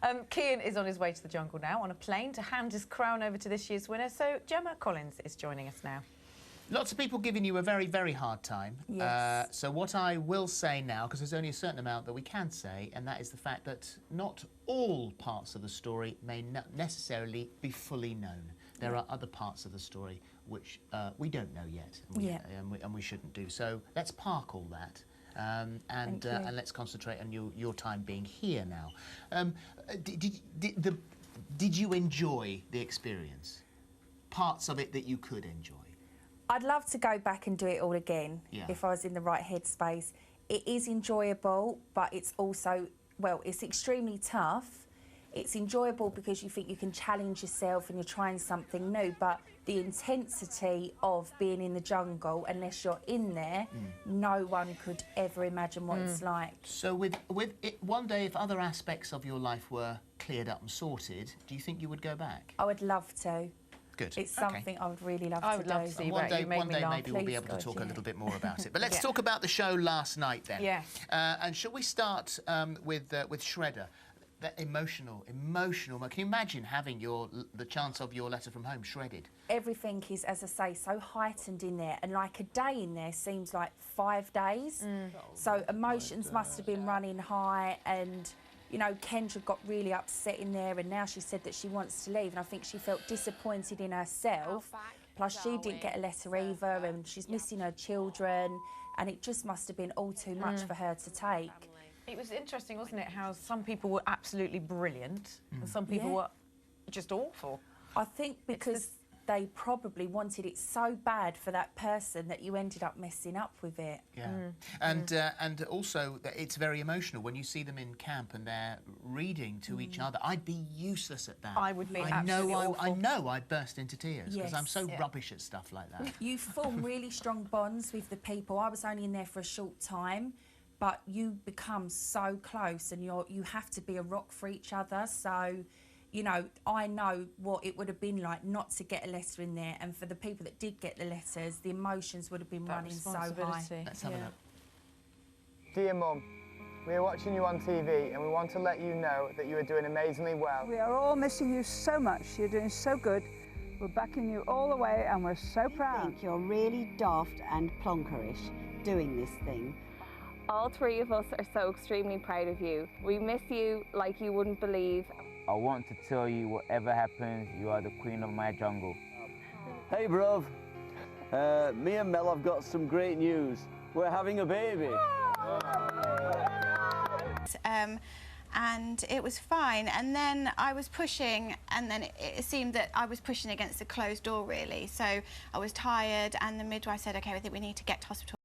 Kian is on his way to the jungle now on a plane to hand his crown over to this year's winner. So Gemma Collins is joining us now. Lots of people giving you a very, very hard time. Yes. So what I will say now, because there's only a certain amount that we can say, and that is the fact that not all parts of the story may not necessarily be fully known. There are other parts of the story which we don't know yet, and we shouldn't do. So let's park all that. And let's concentrate on your time being here now. Did you enjoy the experience? Parts of it that you could enjoy? I'd love to go back and do it all again if I was in the right headspace. It is enjoyable, but it's also, well, it's extremely tough. It's enjoyable because you think you can challenge yourself and you're trying something new, but the intensity of being in the jungle, unless you're in there, no one could ever imagine what it's like. So with it, one day, if other aspects of your life were cleared up and sorted, do you think you would go back? I would love to. Good. It's something I would really love to do. I would love to see one day maybe Please, we'll be able to talk a little bit more about it. But let's talk about the show last night then. Yeah. And shall we start with Shredder? That emotional. Can you imagine having the chance of your letter from home shredded? Everything is, as I say, so heightened in there, and like a day in there seems like 5 days. So emotions must have been running high, and you know, Kendra got really upset in there, and now she said that she wants to leave, and I think she felt disappointed in herself. Plus, she didn't get a letter either, and she's missing her children, and it just must have been all too much for her to take. It was interesting, wasn't it, how some people were absolutely brilliant and some people were just awful. I think because they probably wanted it so bad for that person that you ended up messing up with it. Yeah, and also it's very emotional when you see them in camp and they're reading to each other. I'd be useless at that. I would be absolutely awful. I know I'd burst into tears because I'm so Yes. rubbish at stuff like that. You form really strong bonds with the people. I was only in there for a short time, but you become so close, and you have to be a rock for each other. So, you know, I know what it would have been like not to get a letter in there, and for the people that did get the letters, the emotions would have been running so high. Let's have a look. Dear Mum, we are watching you on TV and we want to let you know that you are doing amazingly well. We are all missing you so much. You're doing so good. We're backing you all the way and we're so proud. I think you're really daft and plonkerish doing this thing. All three of us are so extremely proud of you. We miss you like you wouldn't believe. I want to tell you, whatever happens, you are the queen of my jungle. Hey, bruv. Me and Mel have got some great news. We're having a baby. And it was fine. And then I was pushing, and then it seemed that I was pushing against a closed door, really. So I was tired, and the midwife said, OK, I think we need to get to hospital.